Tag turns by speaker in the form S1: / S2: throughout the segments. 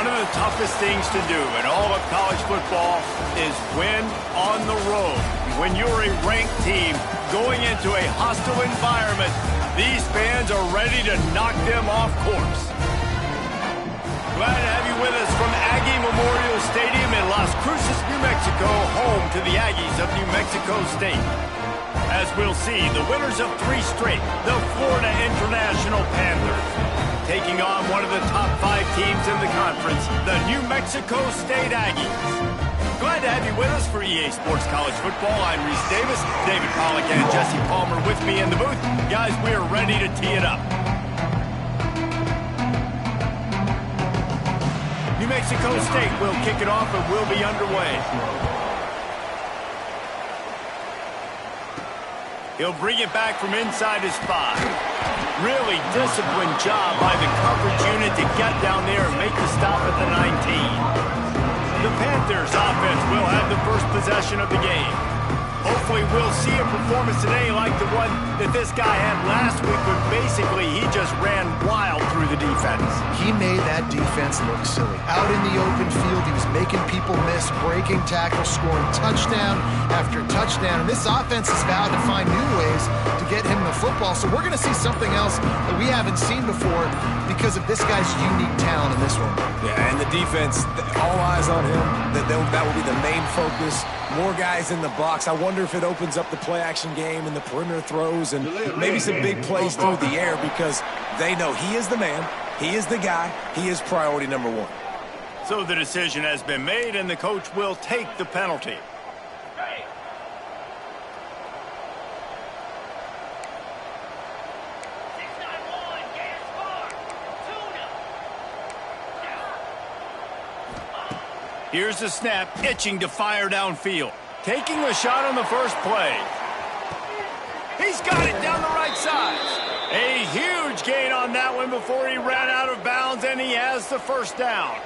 S1: One of the toughest things to do in all of college football is win on the road. When you're a ranked team going into a hostile environment, these fans are ready to knock them off course. Glad to have you with us from Aggie Memorial Stadium in Las Cruces, New Mexico, home to the Aggies of New Mexico State. As we'll see, the winners of 3 straight, the Florida International Panthers, taking on one of the top 5 teams in the conference, the New Mexico State Aggies. Glad to have you with us for EA Sports College Football. I'm Reese Davis, David Pollack, and Jesse Palmer with me in the booth. Guys, we are ready to tee it up. New Mexico State will kick it off and we'll be underway. He'll bring it back from inside his 5. Really disciplined job by the coverage unit to get down there and make the stop at the 19. The Panthers offense will have the first possession of the game. Hopefully we'll see a performance today like the one that this guy had last week, but basically he just ran wild through the defense.
S2: He made that defense look silly. Out in the open field, he was making people miss, breaking tackles, scoring touchdown after touchdown. And this offense has vowed to find new ways to get him the football. So we're going to see something else that we haven't seen before because of this guy's unique talent in this one.
S3: Yeah, and the defense, all eyes on him. That will be the main focus. More guys in the box. I wonder if it opens up the play-action game and the perimeter throws and maybe some big plays through the air because they know he is the man, he is the guy, he is priority number 1.
S1: So the decision has been made and the coach will take the penalty. Here's the snap, itching to fire downfield. Taking the shot on the first play. He's got it down the right side. A huge gain on that one before he ran out of bounds, and he has the first down.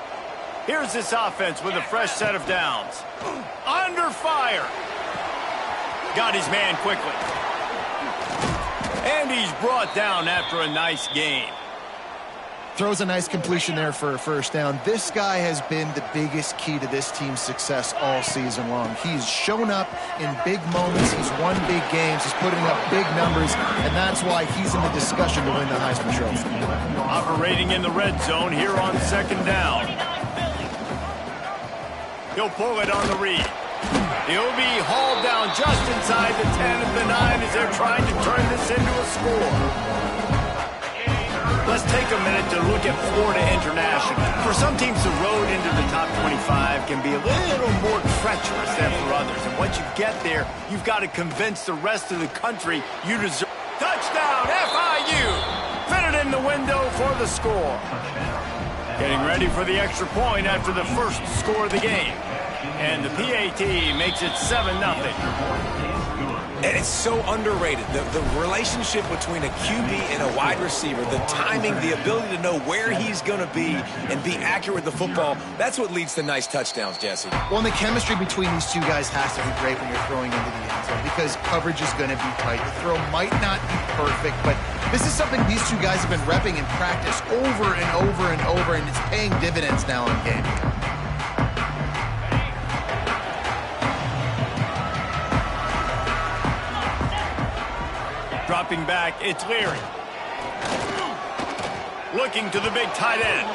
S1: Here's this offense with a fresh set of downs. Under fire. Got his man quickly. And he's brought down after a nice gain.
S2: Throws a nice completion there for a first down. This guy has been the biggest key to this team's success all season long. He's shown up in big moments. He's won big games. He's putting up big numbers, and that's why he's in the discussion to win the Heisman Trophy.
S1: Operating in the red zone here on second down. He'll pull it on the read. He'll be hauled down just inside the 10 of the 9 as they're trying to turn this into a score. Let's take a minute to look at Florida International. For some teams, the road into the top 25 can be a little more treacherous than for others. And once you get there, you've got to convince the rest of the country you deserve. Touchdown, FIU! Fit it in the window for the score. Getting ready for the extra point after the first score of the game. And the PAT makes it 7-0.
S3: And it's so underrated. The relationship between a QB and a wide receiver, the timing, the ability to know where he's going to be and be accurate with the football, that's what leads to nice touchdowns, Jesse.
S2: Well, and the chemistry between these two guys has to be great when you're throwing into the end zone because coverage is going to be tight. The throw might not be perfect, but this is something these two guys have been repping in practice over and over and over, and it's paying dividends now in game.
S1: Dropping back, it's Leary. Looking to the big tight end.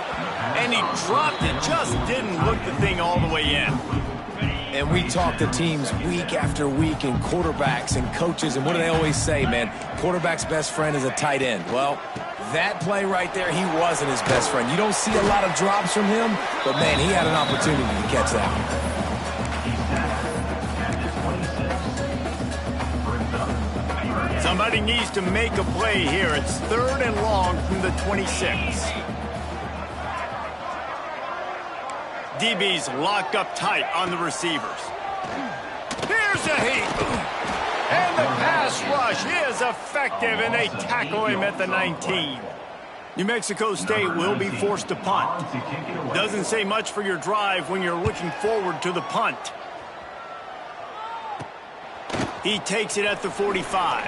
S1: And he dropped it, just didn't look the thing all the way in.
S3: And we talk to teams week after week and quarterbacks and coaches, and what do they always say, man? Quarterback's best friend is a tight end. Well, that play right there, he wasn't his best friend. You don't see a lot of drops from him, but, man, he had an opportunity to catch that.
S1: Somebody needs to make a play here. It's 3rd and long from the 26. DB's locked up tight on the receivers. Here's a heat. And the pass rush is effective, and they tackle him at the 19. New Mexico State will be forced to punt. Doesn't say much for your drive when you're looking forward to the punt. He takes it at the 45.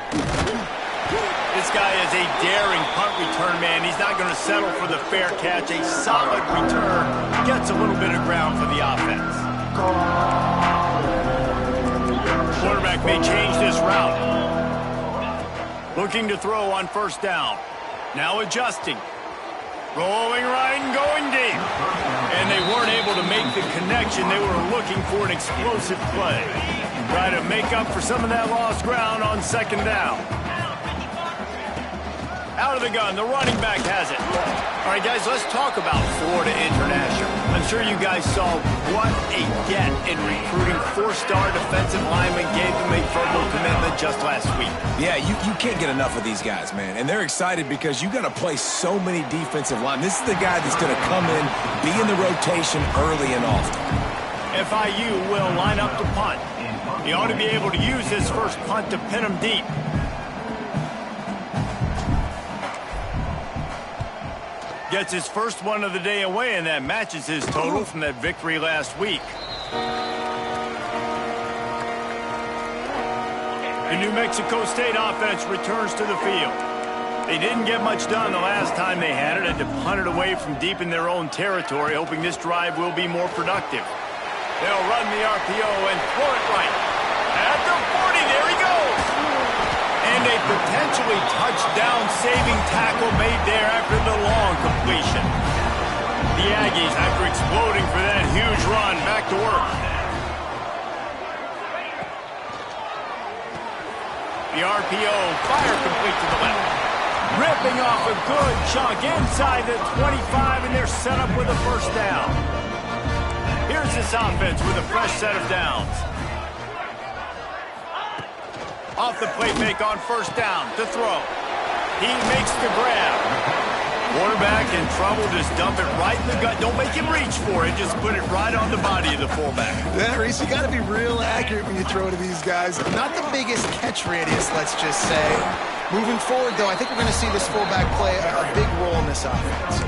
S1: This guy is a daring punt return man. He's not going to settle for the fair catch. A solid return gets a little bit of ground for the offense. Quarterback may change this route. Looking to throw on first down. Now adjusting. Rolling right and going deep. And they weren't able to make the connection. They were looking for an explosive play. Try to make up for some of that lost ground on second down. Out of the gun, the running back has it. All right, guys, let's talk about Florida International. I'm sure you guys saw what a get in recruiting. 4-star defensive lineman gave them a verbal commitment just last week.
S3: Yeah, you can't get enough of these guys, man. And they're excited because you got to play so many defensive linemen. This is the guy that's going to come in, be in the rotation early and often.
S1: FIU will line up to punt. He ought to be able to use this first punt to pin him deep. Gets his first one of the day away, and that matches his total from that victory last week. The New Mexico State offense returns to the field. They didn't get much done the last time they had it. Had to punt it away from deep in their own territory, hoping this drive will be more productive. They'll run the RPO and throw it right. At the 40, there he goes. And a potentially touchdown-saving tackle made there after the long completion. The Aggies, after exploding for that huge run, back to work. The RPO, fire complete to the left. Ripping off a good chunk inside the 25, and they're set up with a first down. Here's this offense with a fresh set of downs. Off the play fake on first down to throw. He makes the grab. Quarterback in trouble, just dump it right in the gut. Don't make him reach for it. Just put it right on the body of the fullback.
S2: Yeah, Reese, you got to be real accurate when you throw to these guys. Not the biggest catch radius, let's just say. Moving forward, though, I think we're going to see this fullback play a big role in this offense.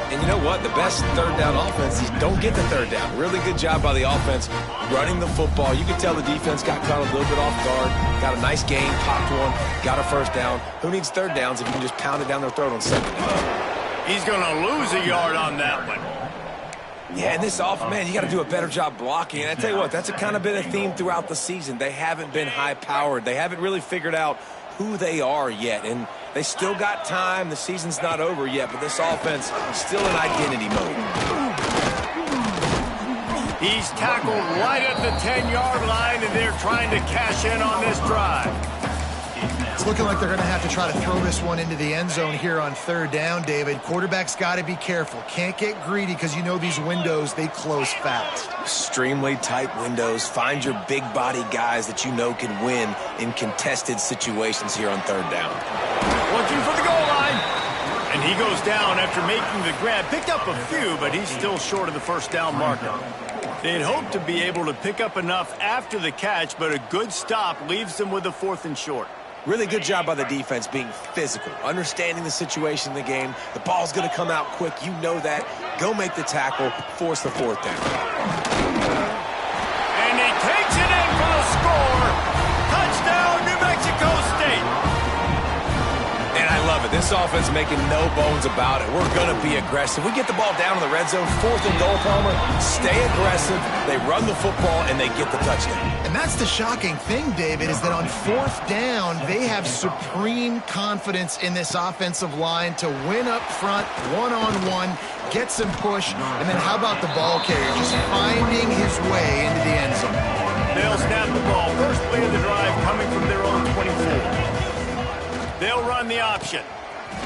S3: And you know what? The best third down offense is don't get the third down. Really good job by the offense running the football. You can tell the defense got caught a little bit off guard. Got a nice game, popped one, got a first down. Who needs third downs if you can just pound it down their throat on second down?
S1: He's going to lose a yard on that one.
S3: Yeah, and this off, man, you got to do a better job blocking. And I tell you what, that's kind of been a theme throughout the season. They haven't been high-powered. They haven't really figured out who they are yet. And they still got time. The season's not over yet, but this offense is still in identity mode.
S1: He's tackled right at the 10-yard line, and they're trying to cash in on this drive.
S2: It's looking like they're going to have to try to throw this one into the end zone here on third down, David. Quarterback's got to be careful. Can't get greedy because you know these windows, they close fast.
S3: Extremely tight windows. Find your big body guys that you know can win in contested situations here on third down.
S1: Looking for the goal line. And he goes down after making the grab. Picked up a few, but he's still short of the first down marker. They'd hoped to be able to pick up enough after the catch, but a good stop leaves them with a 4th and short.
S3: Really good job by the defense being physical, understanding the situation in the game. The ball's going to come out quick. You know that. Go make the tackle, force the 4th down.
S1: And he takes it in for the score. Touchdown, New Mexico State.
S3: And I love it. This offense making no bones about it. We're going to be aggressive. We get the ball down in the red zone, 4th and goal, Palmer. Stay aggressive. They run the football, and they get the touchdown.
S2: And that's the shocking thing, David, is that on 4th down, they have supreme confidence in this offensive line to win up front, one-on-one, get some push, and then how about the ball carrier just finding his way into the end zone?
S1: They'll snap the ball. First play of the drive coming from their own 24. They'll run the option.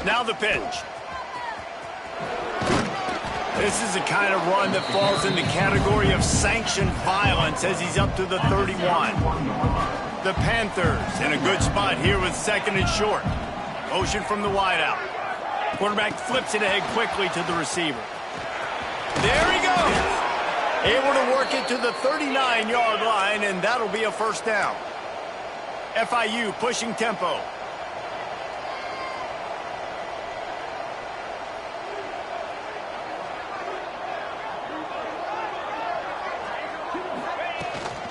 S1: Now the pitch. This is the kind of run that falls in the category of sanctioned violence as he's up to the 31. The Panthers in a good spot here with 2nd and short. Motion from the wideout. Quarterback flips it ahead quickly to the receiver. There he goes. Able to work it to the 39-yard line, and that'll be a first down. FIU pushing tempo.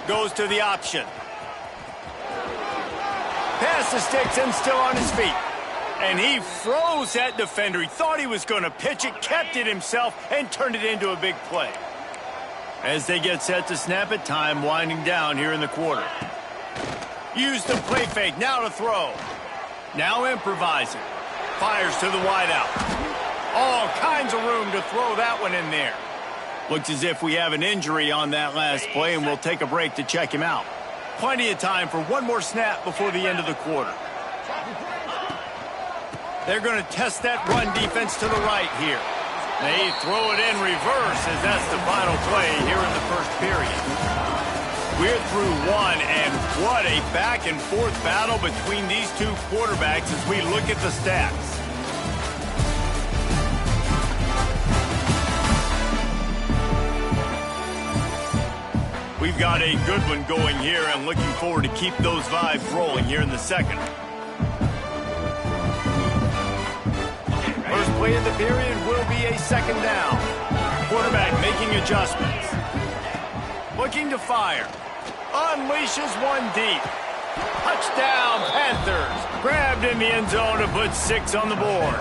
S1: Goes to the option. Past the sticks and still on his feet. And he froze that defender. He thought he was going to pitch it, kept it himself, and turned it into a big play. As they get set to snap it, time winding down here in the quarter. Use the play fake, now to throw. Now improvising. Fires to the wideout. All kinds of room to throw that one in there. Looks as if we have an injury on that last play, and we'll take a break to check him out. Plenty of time for one more snap before the end of the quarter. They're going to test that run defense to the right here. They throw it in reverse as that's the final play here in the first period. We're through one, and what a back-and-forth battle between these two quarterbacks as we look at the stats. We've got a good one going here and looking forward to keep those vibes rolling here in the second. First play of the period will be a second down. Quarterback making adjustments. Looking to fire. Unleashes one deep. Touchdown, Panthers. Grabbed in the end zone to put 6 on the board.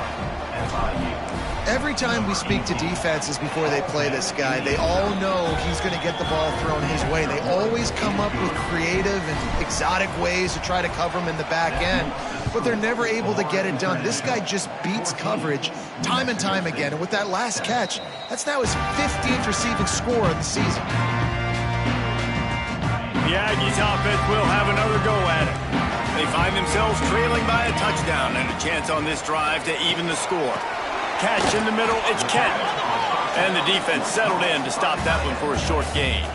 S2: Every time we speak to defenses before they play this guy, they all know he's going to get the ball thrown his way. They always come up with creative and exotic ways to try to cover him in the back end, but they're never able to get it done. This guy just beats coverage time and time again, and with that last catch, that's now his 15th receiving score of the season.
S1: The Aggies offense will have another go at it. They find themselves trailing by a touchdown and a chance on this drive to even the score. Catch in the middle, it's Kent. And the defense settled in to stop that one for a short gain.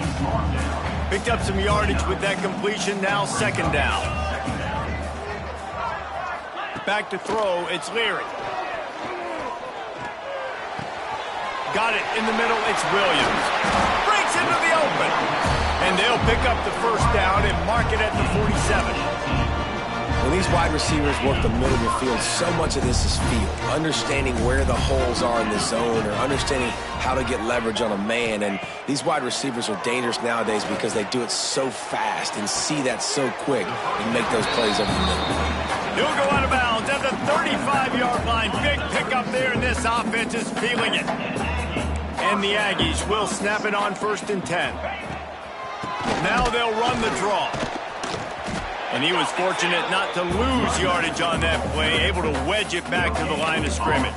S1: Picked up some yardage with that completion, now second down. Back to throw, it's Leary. Got it in the middle, it's Williams. Breaks into the open. And they'll pick up the first down and mark it at the 47.
S3: When these wide receivers work the middle of the field, so much of this is feel. Understanding where the holes are in the zone or understanding how to get leverage on a man. And these wide receivers are dangerous nowadays because they do it so fast and see that so quick and make those plays over the middle.
S1: He'll go out of bounds at the 35-yard line. Big pickup there, and this offense is feeling it. And the Aggies will snap it on 1st and 10. Now they'll run the draw. And he was fortunate not to lose yardage on that play, able to wedge it back to the line of scrimmage.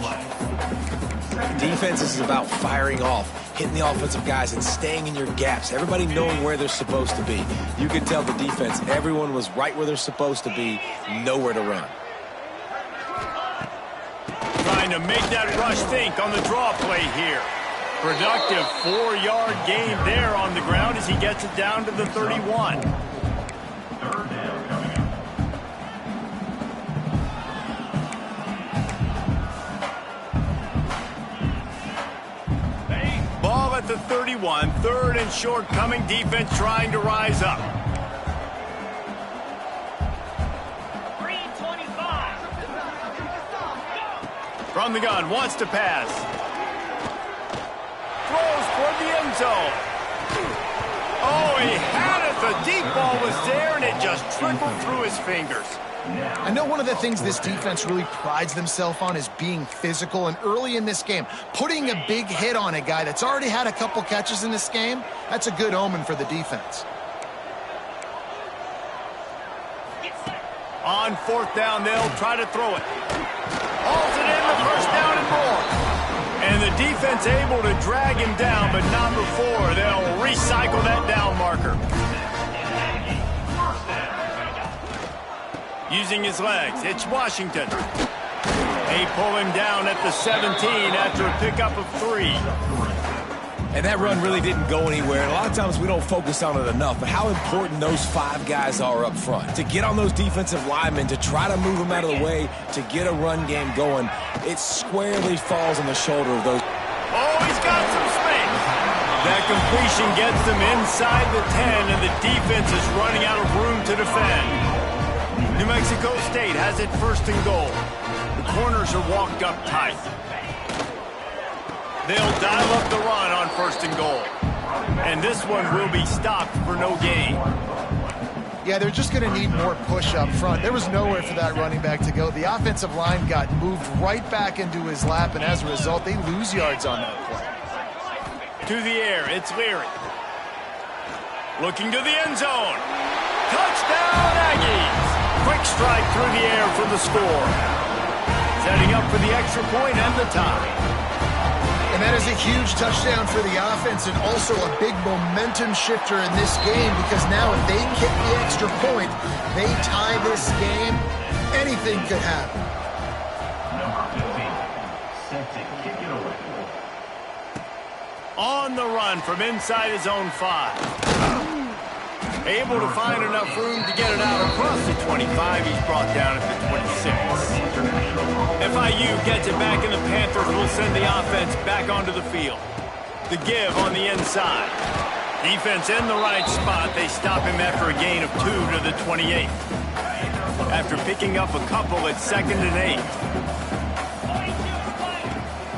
S3: Defense is about firing off, hitting the offensive guys and staying in your gaps, everybody knowing where they're supposed to be. You could tell the defense, everyone was right where they're supposed to be, nowhere to run.
S1: Trying to make that rush think on the draw play here. Productive 4-yard gain there on the ground as he gets it down to the 31. Ball at the 31, 3rd and short coming, defense trying to rise up.
S4: 325.
S1: From the gun, wants to pass. Throws toward the end zone. Oh, he had it. The deep ball was there, and it just trickled through his fingers.
S2: I know one of the things this defense really prides themselves on is being physical, and early in this game, putting a big hit on a guy that's already had a couple catches in this game, that's a good omen for the defense.
S1: On 4th down, they'll try to throw it. Hauls it in, the first down and more. And the defense able to drag him down, but not before they'll recycle that down marker. Using his legs, it's Washington. They pull him down at the 17 after a pickup of 3.
S3: And that run really didn't go anywhere. And a lot of times we don't focus on it enough, but how important those 5 guys are up front. To get on those defensive linemen, to try to move them out of the way, to get a run game going, it squarely falls on the shoulder of those.
S1: Oh, he's got some space. That completion gets them inside the 10, and the defense is running out of room to defend. New Mexico State has it 1st and goal. The corners are walked up tight. They'll dial up the run on 1st and goal. And this one will be stopped for no gain.
S2: Yeah, they're just going to need more push up front. There was nowhere for that running back to go. The offensive line got moved right back into his lap, and as a result, they lose yards on that play.
S1: To the air, it's Leary. Looking to the end zone. Touchdown, Aggies! Quick strike through the air for the score. Setting up for the extra point and the tie.
S2: And that is a huge touchdown for the offense and also a big momentum shifter in this game, because now if they kick the extra point, they tie this game, anything could happen.
S1: On the run from inside his own 5. Able to find enough room to get it out across the 25. He's brought down at the 26. FIU gets it back, and the Panthers will send the offense back onto the field. The give on the inside. Defense in the right spot. They stop him after a gain of 2 to the 28. After picking up a couple at 2nd and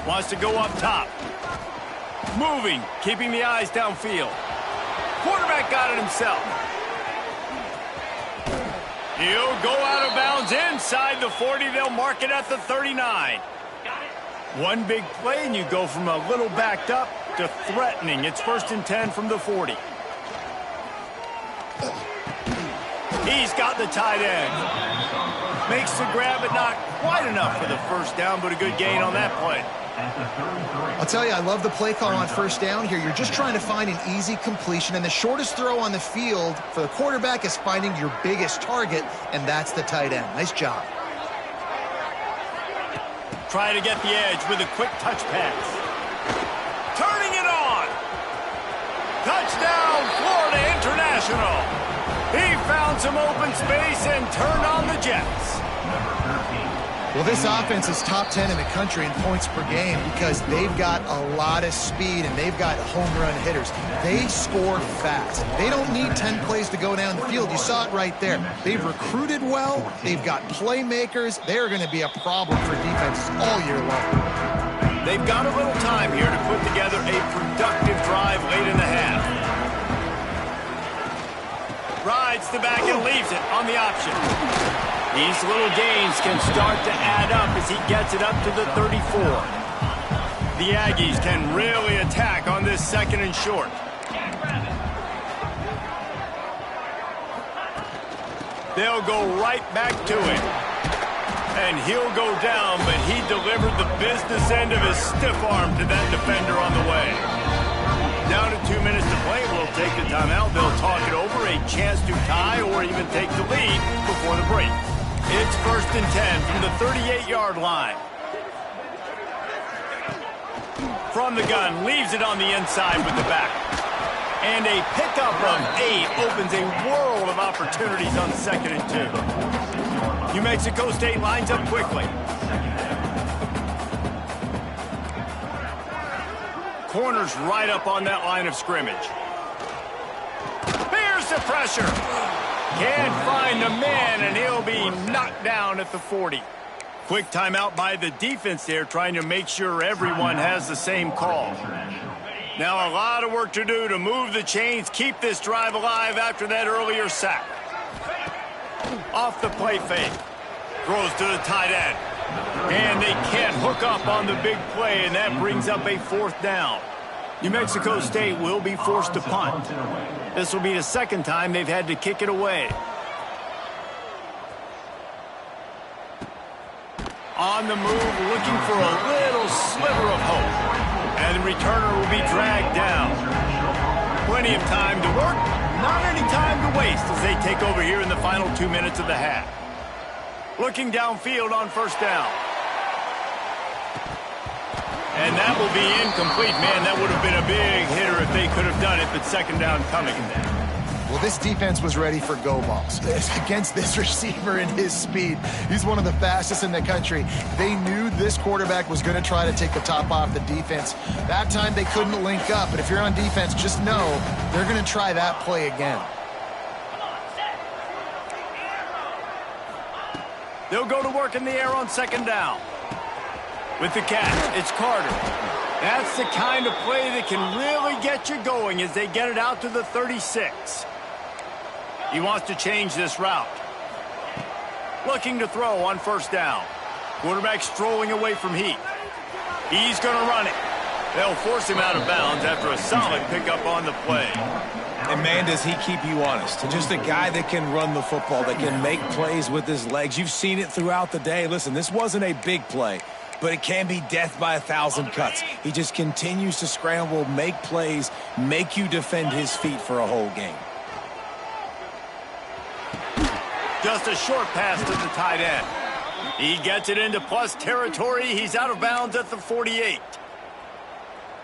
S1: 8. Wants to go up top. Moving, keeping the eyes downfield. Quarterback got it himself. He'll go out of bounds inside the 40. They'll mark it at the 39. One big play, and you go from a little backed up to threatening. It's 1st and 10 from the 40. He's got the tight end. Makes the grab, but not quite enough for the first down, but a good gain on that play.
S2: I'll tell you, I love the play call on first down here. You're just trying to find an easy completion, and the shortest throw on the field for the quarterback is finding your biggest target, and that's the tight end. Nice job.
S1: Try to get the edge with a quick touch pass. Turning it on. Touchdown, Florida International. He found some open space and turned on the Jets.
S2: Well, this offense is top 10 in the country in points per game because they've got a lot of speed and they've got home run hitters. They score fast. They don't need 10 plays to go down the field. You saw it right there. They've recruited well. They've got playmakers. They're going to be a problem for defenses all year long.
S1: They've got a little time here to put together a productive drive late in the half. Rides the back and leaves it on the option. These little gains can start to add up as he gets it up to the 34. The Aggies can really attack on this 2nd and short. They'll go right back to him. And he'll go down, but he delivered the business end of his stiff arm to that defender on the way. Down to 2 minutes to play. We'll take the timeout. They'll talk it over. A chance to tie or even take the lead before the break. It's 1st and 10 from the 38-yard line. From the gun, leaves it on the inside with the back. And a pickup of 8 opens a world of opportunities on 2nd and 2. New Mexico State lines up quickly. Corners right up on that line of scrimmage. Here's the pressure. Can't find the man, and he'll be knocked down at the 40. Quick timeout by the defense there, trying to make sure everyone has the same call. Now a lot of work to do to move the chains, keep this drive alive after that earlier sack. Off the play fake. Throws to the tight end. And they can't hook up on the big play, and that brings up a 4th down. New Mexico State will be forced to punt. This will be the 2nd time they've had to kick it away. On the move, looking for a little sliver of hope. And the returner will be dragged down. Plenty of time to work, not any time to waste as they take over here in the final 2 minutes of the half. Looking downfield on first down. And that will be incomplete. Man, that would have been a big hitter if they could have done it, but 2nd down coming.
S2: Well, this defense was ready for go balls against this receiver and his speed. He's one of the fastest in the country. They knew this quarterback was going to try to take the top off the defense. That time they couldn't link up, but if you're on defense, just know they're going to try that play again.
S1: They'll go to work in the air on 2nd down. With the catch, it's Carter. That's the kind of play that can really get you going as they get it out to the 36. He wants to change this route. Looking to throw on first down. Quarterback strolling away from heat. He's going to run it. They'll force him out of bounds after a solid pickup on the play.
S3: And, man, does he keep you honest. Just a guy that can run the football, that can make plays with his legs. You've seen it throughout the day. Listen, this wasn't a big play, but it can be death by 1,000 cuts. He just continues to scramble, make plays, make you defend his feet for a whole game.
S1: Just a short pass to the tight end. He gets it into plus territory. He's out of bounds at the 48.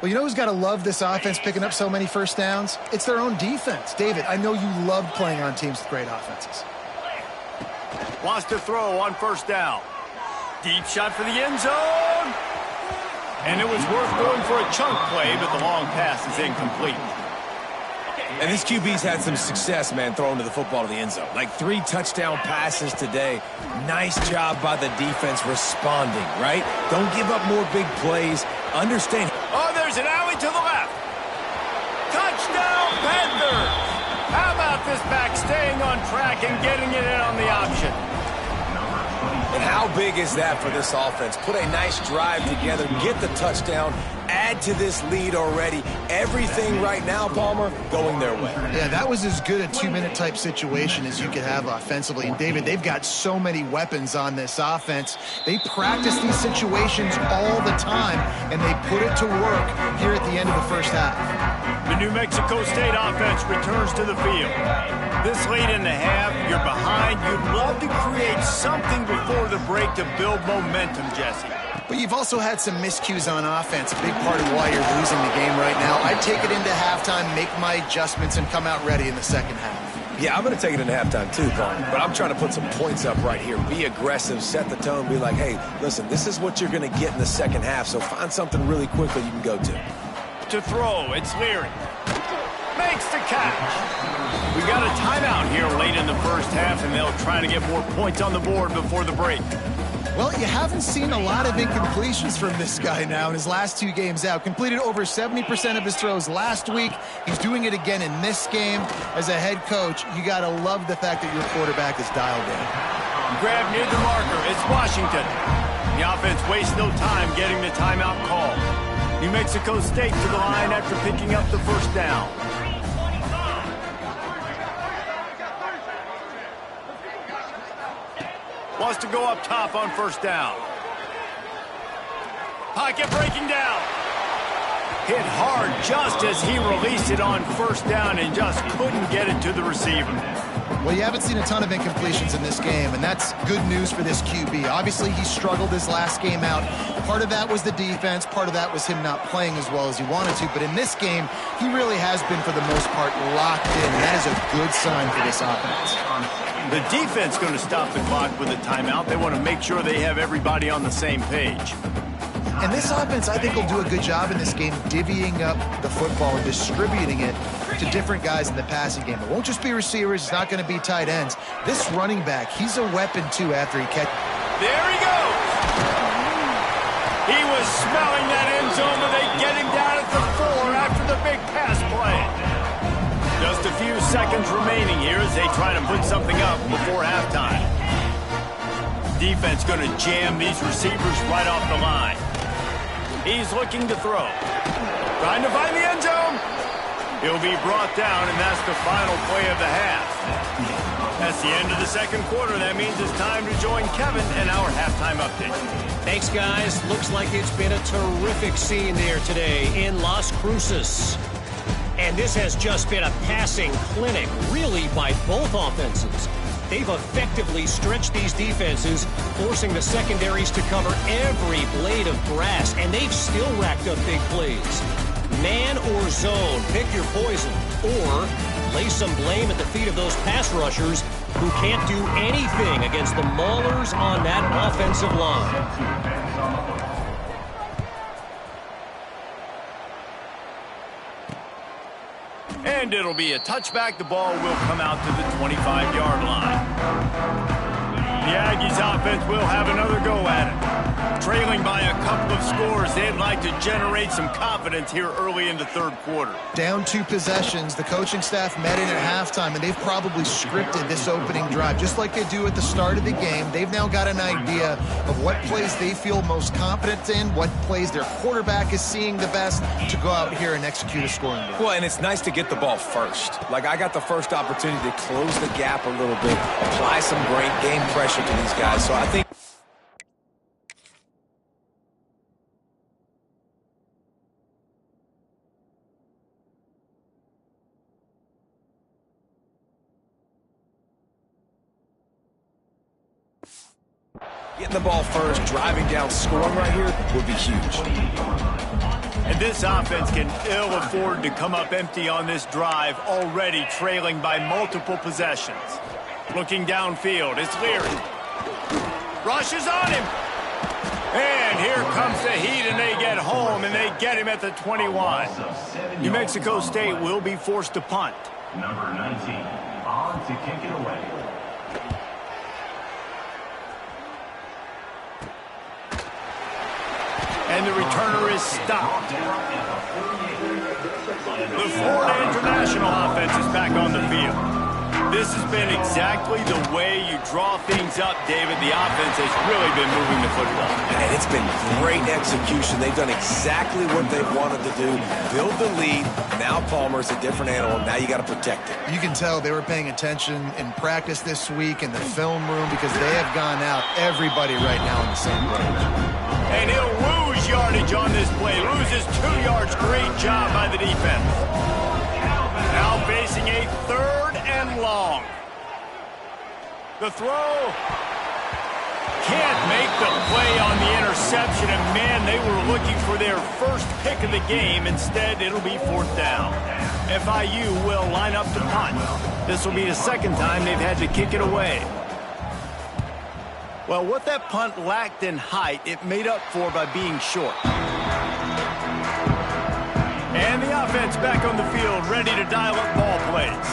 S2: Well, you know who's got to love this offense picking up so many first downs? It's their own defense. David, I know you loved playing on teams with great offenses.
S1: Wants to throw on first down. Deep shot for the end zone. And it was worth going for a chunk play, but the long pass is incomplete.
S3: And this QB's had some success, man, throwing to the football to the end zone. Like 3 touchdown passes today. Nice job by the defense responding, right? Don't give up more big plays. Understand.
S1: Oh, there's an alley to the left. Touchdown, Panthers! How about this back staying on track and getting it in on the option?
S3: And how big is that for this offense? Put a nice drive together, get the touchdown, add to this lead already. Everything right now, Palmer, going their way.
S2: Yeah, that was as good a 2-minute type situation as you could have offensively. And, David, they've got so many weapons on this offense. They practice these situations all the time, and they put it to work here at the end of the first half.
S1: The New Mexico State offense returns to the field. This late in the half, you're behind. You'd love to create something before the break to build momentum, Jesse.
S2: But you've also had some miscues on offense, a big part of why you're losing the game right now. I'd take it into halftime, make my adjustments, and come out ready in the second half.
S3: Yeah, I'm going to take it into halftime too, Palmer. But I'm trying to put some points up right here. Be aggressive, set the tone, be like, hey, listen, this is what you're going to get in the second half, so find something really quickly you can go to.
S1: To throw, it's Leary. Makes the catch. We got a timeout here late in the first half, and they'll try to get more points on the board before the break.
S2: Well, you haven't seen a lot of incompletions from this guy now in his last 2 games out. Completed over 70% of his throws last week. He's doing it again in this game. As a head coach, you got to love the fact that your quarterback is dialed in.
S1: Grab near the marker. It's Washington. The offense wastes no time getting the timeout call. New Mexico State to the line after picking up the first down. Wants to go up top on first down. Pocket breaking down. Hit hard just as he released it on first down and just couldn't get it to the receiver.
S2: Well, you haven't seen a ton of incompletions in this game, and that's good news for this QB. Obviously, he struggled his last game out. Part of that was the defense. Part of that was him not playing as well as he wanted to. But in this game, he really has been, for the most part, locked in. And that is a good sign for this offense.
S1: The defense going to stop the clock with a timeout. They want to make sure they have everybody on the same page.
S2: And this offense, I think, will do a good job in this game divvying up the football and distributing it to different guys in the passing game. It won't just be receivers. It's not going to be tight ends. This running back, he's a weapon, too, after he catches.
S1: There he goes. He was smelling that end zone, but they get him down at the 4 after the big pass play. Just a few seconds remaining here as they try to put something up before halftime. Defense going to jam these receivers right off the line. He's looking to throw. Trying to find the end zone. He'll be brought down, and that's the final play of the half. That's the end of the second quarter. That means it's time to join Kevin and our halftime update.
S4: Thanks, guys. Looks like it's been a terrific scene there today in Las Cruces. And this has just been a passing clinic, really, by both offenses. They've effectively stretched these defenses, forcing the secondaries to cover every blade of grass, and they've still racked up big plays. Man or zone, pick your poison, or lay some blame at the feet of those pass rushers who can't do anything against the maulers on that offensive line.
S1: And it'll be a touchback. The ball will come out to the 25-yard line. The Aggies offense will have another go at it. Trailing by a couple of scores, they'd like to generate some confidence here early in the third quarter.
S2: Down 2 possessions, the coaching staff met in at halftime, and they've probably scripted this opening drive. Just like they do at the start of the game, they've now got an idea of what plays they feel most confident in, what plays their quarterback is seeing the best to go out here and execute a scoring drive.
S3: Well, and it's nice to get the ball first. Like, I got the first opportunity to close the gap a little bit, apply some great game pressure to these guys. So I think getting the ball first, driving down, scoring right here would be huge.
S1: And this offense can ill afford to come up empty on this drive, already trailing by multiple possessions. Looking downfield, it's Leary. Rushes on him. And here comes the heat, and they get home, and they get him at the 21. New Mexico State will be forced to punt.
S5: Number 19, on to kick it away.
S1: And the returner is stopped. The Florida International offense is back on the field. This has been exactly the way you draw things up, David. The offense has really been moving the football.
S3: And it's been great execution. They've done exactly what they wanted to do. Build the lead. Now Palmer's a different animal. Now you got to protect it.
S2: You can tell they were paying attention in practice this week in the film room because they have gone out, everybody right now on the same page.
S1: And he'll lose yardage on this play. Loses 2 yards. Great job by the defense. Now facing a 3rd and long. The throw. Can't make the play on the interception. And, man, they were looking for their first pick of the game. Instead, it'll be 4th down. FIU will line up to punt. This will be the 2nd time they've had to kick it away. Well, what that punt lacked in height, it made up for by being short. And the offense back on the field, ready to dial up ball plays.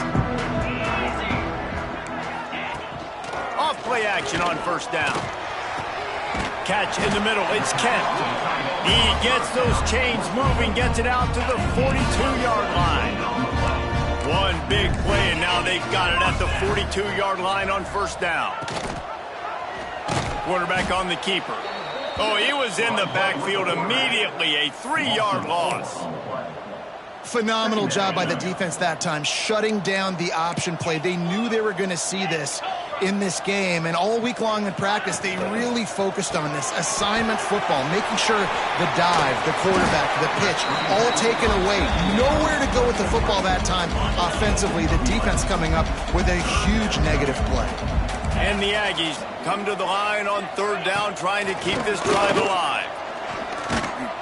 S1: Off play action on 1st down. Catch in the middle, it's Kent. He gets those chains moving, gets it out to the 42-yard line. One big play, and now they've got it at the 42-yard line on 1st down. Quarterback on the keeper. Oh, he was in the backfield immediately. A 3-yard loss.
S2: Phenomenal job by the defense that time, shutting down the option play. They knew they were going to see this in this game, and all week long in practice, they really focused on this assignment football, making sure the dive, the quarterback, the pitch, all taken away. Nowhere to go with the football that time offensively. The defense coming up with a huge negative play.
S1: And the Aggies come to the line on 3rd down, trying to keep this drive alive.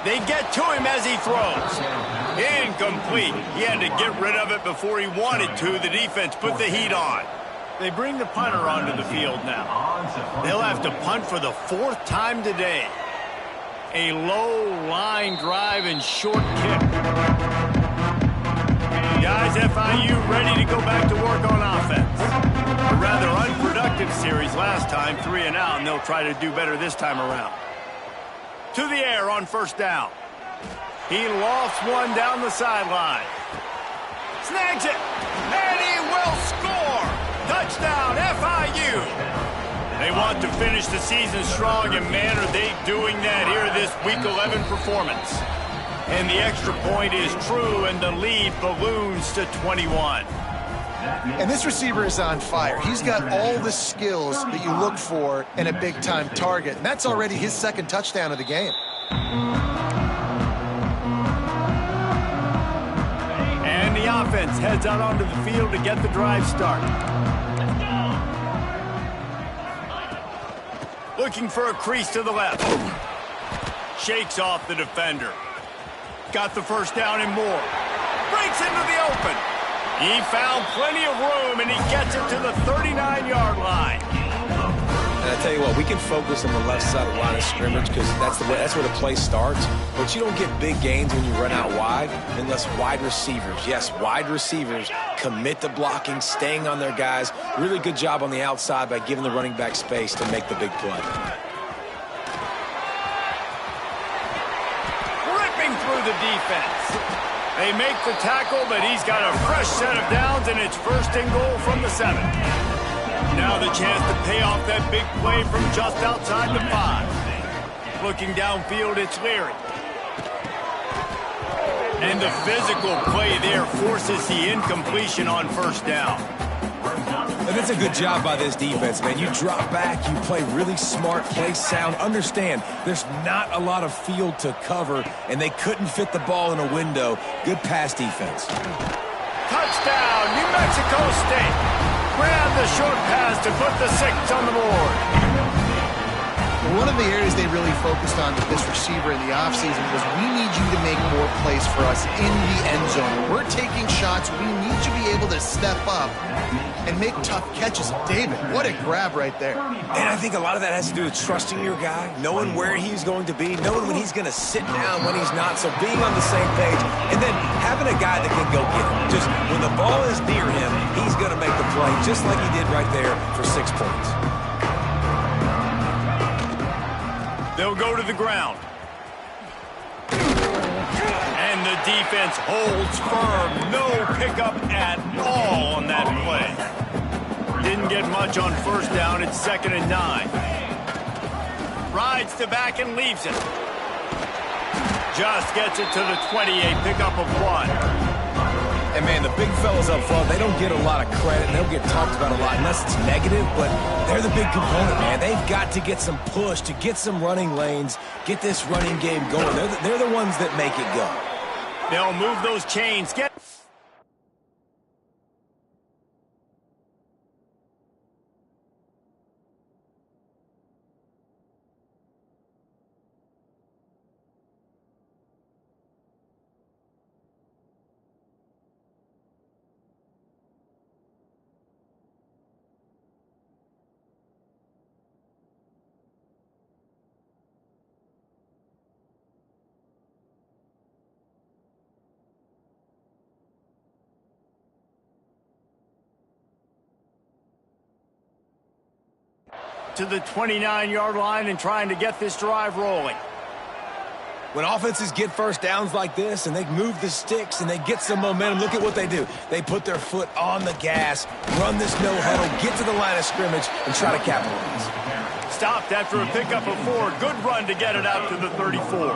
S1: They get to him as he throws. Incomplete. He had to get rid of it before he wanted to. The defense put the heat on. They bring the punter onto the field now. They'll have to punt for the 4th time today. A low line drive and short kick. Guys, FIU ready to go back to work on offense. A rather unproductive series last time, 3 and out, and they'll try to do better this time around. To the air on 1st down. He lofts one down the sideline. Snags it, and he will score. Touchdown, FIU. They want to finish the season strong, and man, are they doing that here this Week 11 performance. And the extra point is true, and the lead balloons to 21.
S2: And this receiver is on fire. He's got all the skills that you look for in a big-time target. And that's already his 2nd touchdown of the game.
S1: And the offense heads out onto the field to get the drive started. Looking for a crease to the left. Shakes off the defender. Got the 1st down and more. Breaks into the open. He found plenty of room, and he gets it to the 39-yard line.
S3: And I tell you what, we can focus on the left side of the line of scrimmage because that's where the play starts. But you don't get big gains when you run out wide unless wide receivers, yes, wide receivers, commit to blocking, staying on their guys. Really good job on the outside by giving the running back space to make the big play.
S1: Ripping through the defense. They make the tackle, but he's got a fresh set of downs, and it's 1st and goal from the 7. Now the chance to pay off that big play from just outside the 5. Looking downfield, it's Leary. And the physical play there forces the incompletion on 1st down.
S3: And it's a good job by this defense, man. You drop back, you play really smart, play sound. Understand, there's not a lot of field to cover, and they couldn't fit the ball in a window. Good pass defense.
S1: Touchdown, New Mexico State. Grab the short pass to put the 6 on the board.
S2: One of the areas they really focused on with this receiver in the offseason was we need you to make more plays for us in the end zone. When we're taking shots, we need you to be able to step up and make tough catches. David, what a grab right there.
S3: And I think a lot of that has to do with trusting your guy, knowing where he's going to be, knowing when he's going to sit down, when he's not, so being on the same page, and then having a guy that can go get him. Just when the ball is near him, he's going to make the play, just like he did right there for 6 points.
S1: They'll go to the ground. And the defense holds firm. No pickup at all on that play. Didn't get much on 1st down. It's 2nd and 9. Rides to back and leaves it. Just gets it to the 28. Pickup of 1.
S3: And, man, the big fellas up front, they don't get a lot of credit. They don't get talked about a lot unless it's negative, but they're the big component, man. They've got to get some push, to get some running lanes, get this running game going. They're the ones that make it go.
S1: They'll move those chains. To the 29-yard line and trying to get this drive rolling.
S3: When offenses get 1st downs like this and they move the sticks and they get some momentum, look at what they do. They put their foot on the gas, run this no huddle, get to the line of scrimmage, and try to capitalize.
S1: Stopped after a pickup of 4. Good run to get it out to the 34.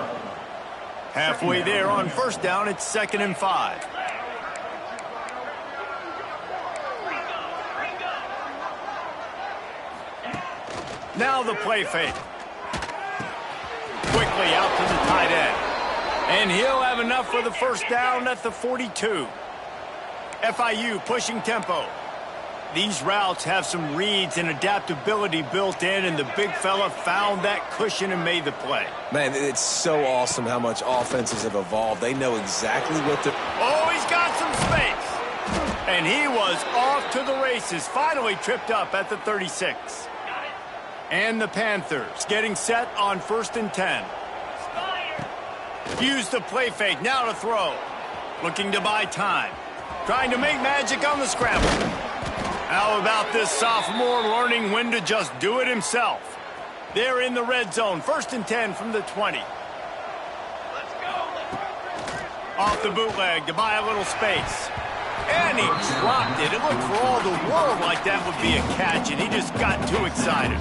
S1: Halfway there on 1st down, it's 2nd and 5. Now the play fake. Quickly out to the tight end. And he'll have enough for the 1st down at the 42. FIU pushing tempo. These routes have some reads and adaptability built in, and the big fella found that cushion and made the play.
S3: Man, it's so awesome how much offenses have evolved. They know exactly what to...
S1: Oh, he's got some space. And he was off to the races. Finally tripped up at the 36. And the Panthers getting set on 1st and 10. Use the play fake, now to throw. Looking to buy time. Trying to make magic on the scramble. How about this sophomore learning when to just do it himself? They're in the red zone, 1st and 10 from the 20. Let's go. Off the bootleg to buy a little space. And he dropped it. It looked for all the world like that would be a catch, and he just got too excited.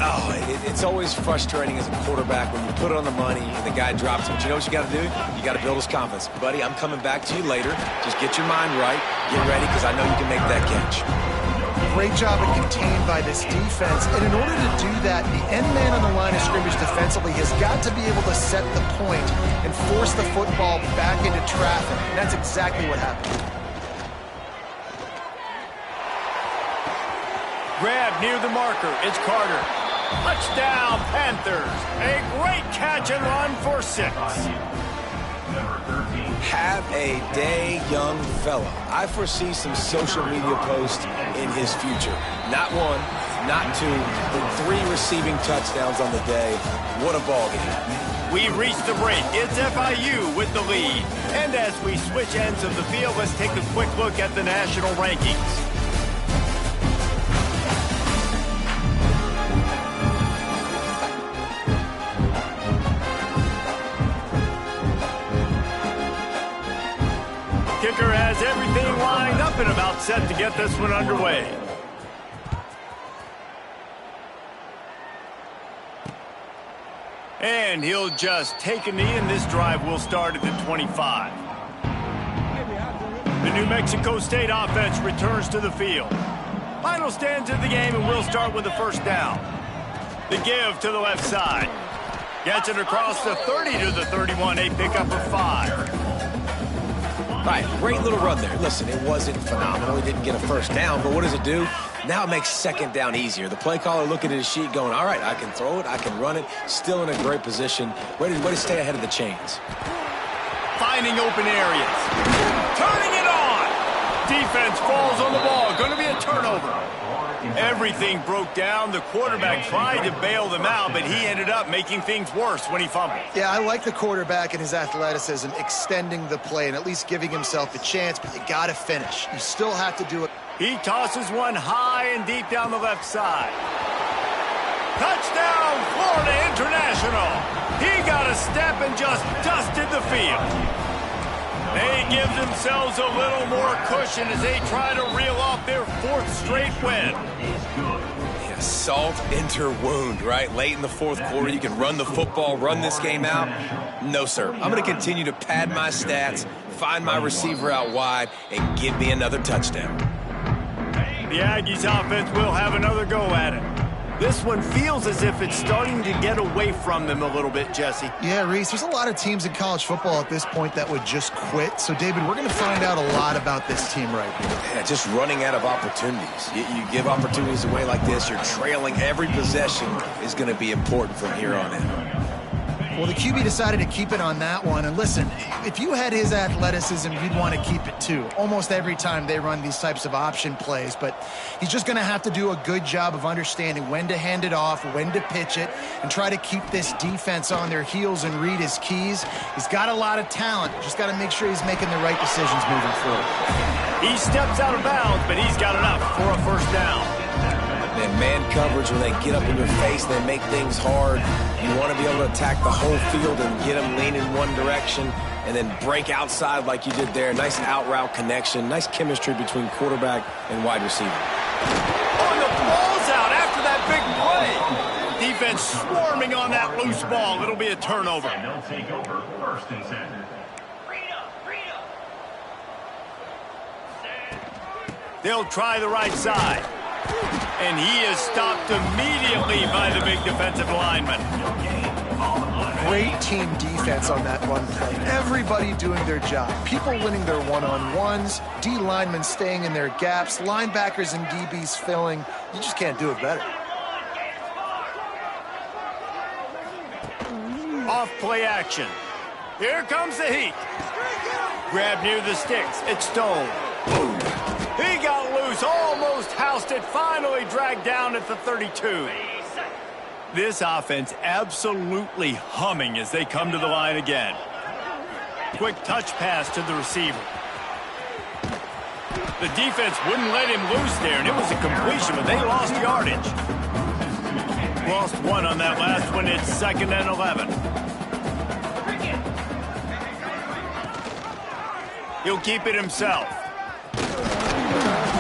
S3: Oh, it's always frustrating as a quarterback when you put it on the money and the guy drops it. But you know what you got to do? You got to build his confidence. Buddy, I'm coming back to you later. Just get your mind right. Get ready, because I know you can make that catch.
S2: Great job at contained by this defense. And in order to do that, the end man on the line of scrimmage defensively has got to be able to set the point and force the football back into traffic. And that's exactly what happened.
S1: Grab near the marker. It's Carter. Touchdown, Panthers. A great catch and run for 6.
S5: Number 13.
S3: Have a day, young fella. I foresee some social media posts in his future. Not one, not two, but 3 receiving touchdowns on the day. What a ball game.
S1: We reached the break. It's FIU with the lead. And as we switch ends of the field, let's take a quick look at the national rankings. Kicker has everything lined up and about set to get this one underway. And he'll just take a knee, and this drive will start at the 25. The New Mexico State offense returns to the field. Final stands of the game, and we'll start with the first down. The give to the left side. Gets it across the 30 to the 31, a pickup of 5.
S3: Right, great little run there. Listen, it wasn't phenomenal. He didn't get a first down, but what does it do? Now it makes second down easier. The play caller looking at his sheet going, all right, I can throw it, I can run it. Still in a great position. Way to stay ahead of the chains.
S1: Finding open areas. Turning it on. Defense falls on the ball. Going to be a turnover. Everything broke down. The quarterback tried to bail them out, but he ended up making things worse when he fumbled.
S2: Yeah, I like the quarterback and his athleticism, extending the play and at least giving himself a chance, but you got to finish. You still have to do it.
S1: He tosses one high and deep down the left side. Touchdown, Florida International. He got a step and just dusted the field. They give themselves a little more cushion as they try to reel off their 4th straight win.
S3: Yeah, salt enter wound, right? Late in the 4th quarter, you can run the football, run this game out. No, sir. I'm going to continue to pad my stats, find my receiver out wide, and give me another touchdown.
S1: The Aggies offense will have another go at it. This one feels as if it's starting to get away from them a little bit, Jesse.
S2: Yeah, Reese, there's a lot of teams in college football at this point that would just quit. So, David, we're going to find out a lot about this team right here.
S3: Yeah, just running out of opportunities. You give opportunities away like this, you're trailing. Every possession is going to be important from here on in.
S2: Well, the QB decided to keep it on that one. And listen, if you had his athleticism, you'd want to keep it too. Almost every time they run these types of option plays. But he's just going to have to do a good job of understanding when to hand it off, when to pitch it, and try to keep this defense on their heels and read his keys. He's got a lot of talent. Just got to make sure he's making the right decisions moving forward.
S1: He steps out of bounds, but he's got enough for a first down.
S3: And man coverage, when they get up in your face, they make things hard. You want to be able to attack the whole field and get them leaning one direction and then break outside like you did there. Nice out route connection. Nice chemistry between quarterback and wide receiver.
S1: Oh, the ball's out after that big play. Defense swarming on that loose ball. It'll be a turnover.
S5: And they'll take over 1st and 10.
S1: They'll try the right side. And he is stopped immediately by the big defensive lineman.
S2: Great team defense on that run play. Everybody doing their job. People winning their one-on-ones, D linemen staying in their gaps, linebackers and DBs filling. You just can't do it better.
S1: Off play action. Here comes the heat. Grab near the sticks. It's Stone. Boom. He got loose, almost housed it, finally dragged down at the 32. This offense absolutely humming as they come to the line again. Quick touch pass to the receiver. The defense wouldn't let him loose there, and it was a completion, but they lost yardage. Lost one on that last one. It's 2nd and 11. He'll keep it himself.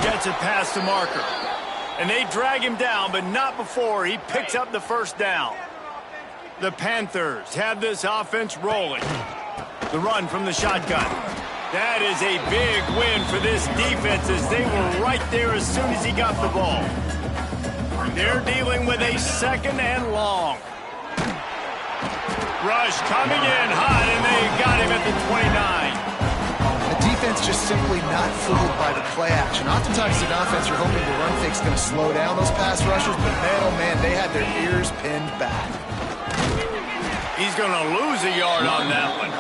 S1: Gets it past the marker. And they drag him down, but not before he picks up the first down. The Panthers have this offense rolling. The run from the shotgun. That is a big win for this defense as they were right there as soon as he got the ball. They're dealing with a 2nd and long. Rush coming in hot, and they got him at the 29.
S2: Defense just simply not fooled by the play action. Oftentimes in offense, you're hoping the run fake's going to slow down those pass rushers, but man, oh man, they had their ears pinned back. He's
S1: going to lose a yard on that one.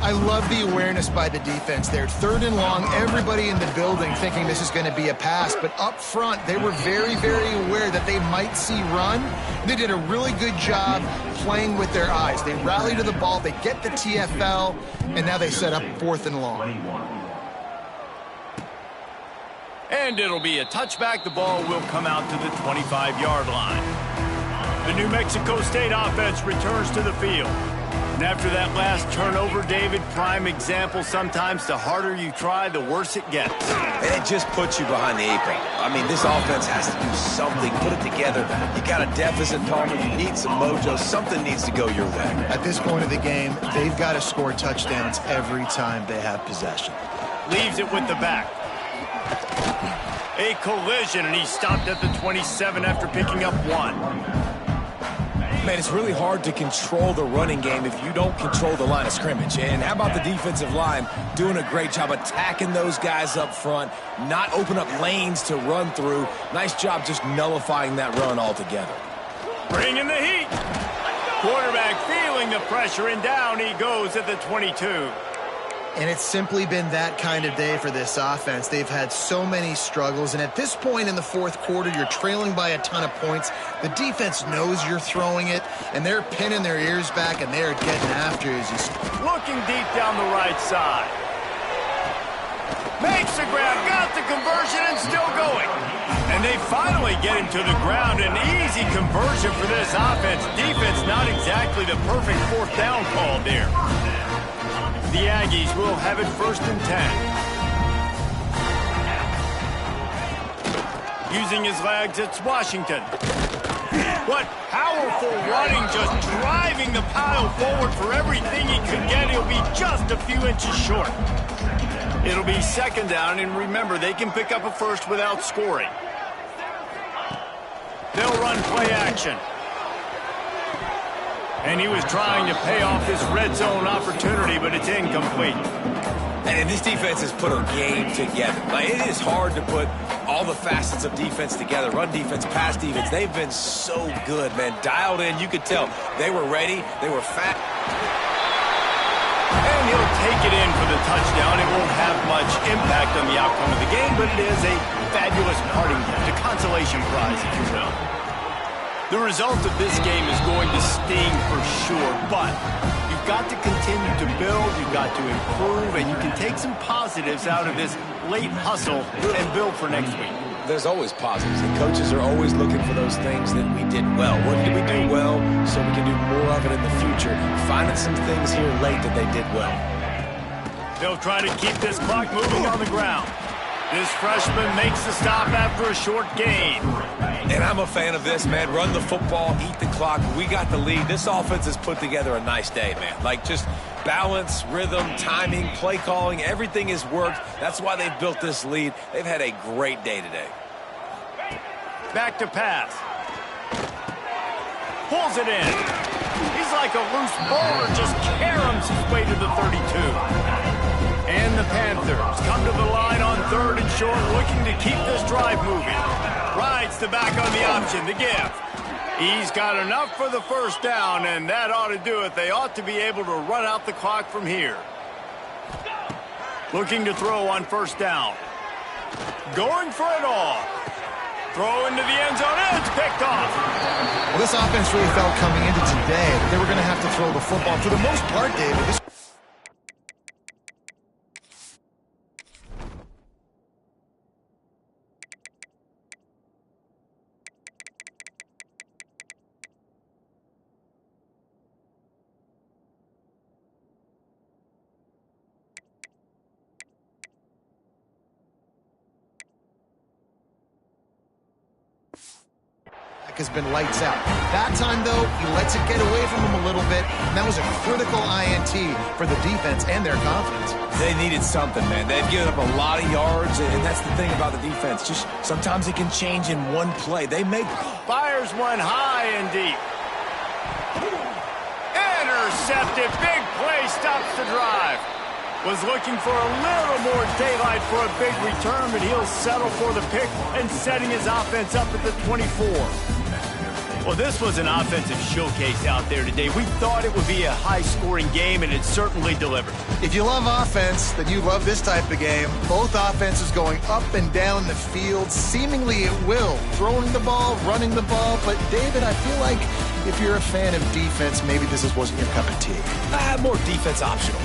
S2: I love the awareness by the defense there. 3rd and long, everybody in the building thinking this is going to be a pass. But up front, they were very, very aware that they might see run. They did a really good job playing with their eyes. They rally to the ball, they get the TFL, and now they set up 4th and long.
S1: And it'll be a touchback. The ball will come out to the 25-yard line. The New Mexico State offense returns to the field. And after that last turnover, David, prime example, sometimes the harder you try, the worse it gets.
S3: And it just puts you behind the 8 ball. I mean, this offense has to do something, put it together. You got a deficit, Palmer, you need some mojo. Something needs to go your way.
S2: At this point of the game, they've got to score touchdowns every time they have possession.
S1: Leaves it with the back. A collision, and he stopped at the 27 after picking up 1.
S3: Man, it's really hard to control the running game if you don't control the line of scrimmage. And how about the defensive line doing a great job attacking those guys up front, not open up lanes to run through. Nice job just nullifying that run altogether.
S1: Bringing the heat. Quarterback feeling the pressure, and down he goes at the 22.
S2: And it's simply been that kind of day for this offense. They've had so many struggles, and at this point in the 4th quarter, you're trailing by a ton of points. The defense knows you're throwing it, and they're pinning their ears back, and they're getting after it.
S1: Looking deep down the right side. Makes the grab, got the conversion, and still going. And they finally get him to the ground. An easy conversion for this offense. Defense not exactly the perfect 4th down call there. The Aggies will have it 1st and 10. Using his legs, it's Washington. What powerful running, just driving the pile forward for everything he could get. He'll be just a few inches short. It'll be 2nd down, and remember, they can pick up a 1st without scoring. They'll run play action. And he was trying to pay off this red zone opportunity, but it's incomplete.
S3: And this defense has put a game together. Like, it is hard to put all the facets of defense together. Run defense, pass defense. They've been so good, man. Dialed in. You could tell they were ready. They were fat.
S1: And he'll take it in for the touchdown. It won't have much impact on the outcome of the game, but it is a fabulous parting gift, a consolation prize, if you will. The result of this game is going to sting for sure, but you've got to continue to build, you've got to improve, and you can take some positives out of this late hustle and build for next week.
S3: There's always positives, and coaches are always looking for those things that we did well. What did we do well so we can do more of it in the future? Finding some things here late that they did well.
S1: They'll try to keep this clock moving on the ground. This freshman makes the stop after a short gain.
S3: And I'm a fan of this, man. Run the football, eat the clock. We got the lead. This offense has put together a nice day, man. Like, just balance, rhythm, timing, play calling, everything has worked. That's why they've built this lead. They've had a great day today.
S1: Back to pass. Pulls it in. He's like a loose bowler, just caroms his way to the 32. And the Panthers come to the line on 3rd and short, looking to keep this drive moving. Rides the back on the option, the give. He's got enough for the 1st down, and that ought to do it. They ought to be able to run out the clock from here. Looking to throw on 1st down. Going for it all. Throw into the end zone, and it's picked off.
S2: Well, this offense really felt coming into today that they were going to have to throw the football. For the most part, David, this has been lights out. That time, though, he lets it get away from him a little bit, and that was a critical INT for the defense and their confidence.
S3: They needed something, man. They've given up a lot of yards, and that's the thing about the defense. Just sometimes it can change in one play. They make...
S1: Fires one high and deep. Intercepted. Big play stops the drive. Was looking for a little more daylight for a big return, but he'll settle for the pick and setting his offense up at the 24. Well, this was an offensive showcase out there today. We thought it would be a high-scoring game, and it certainly delivered.
S2: If you love offense, then you love this type of game. Both offenses going up and down the field, seemingly at will. Throwing the ball, running the ball. But, David, I feel like if you're a fan of defense, maybe this wasn't your cup of tea.
S3: More defense optional.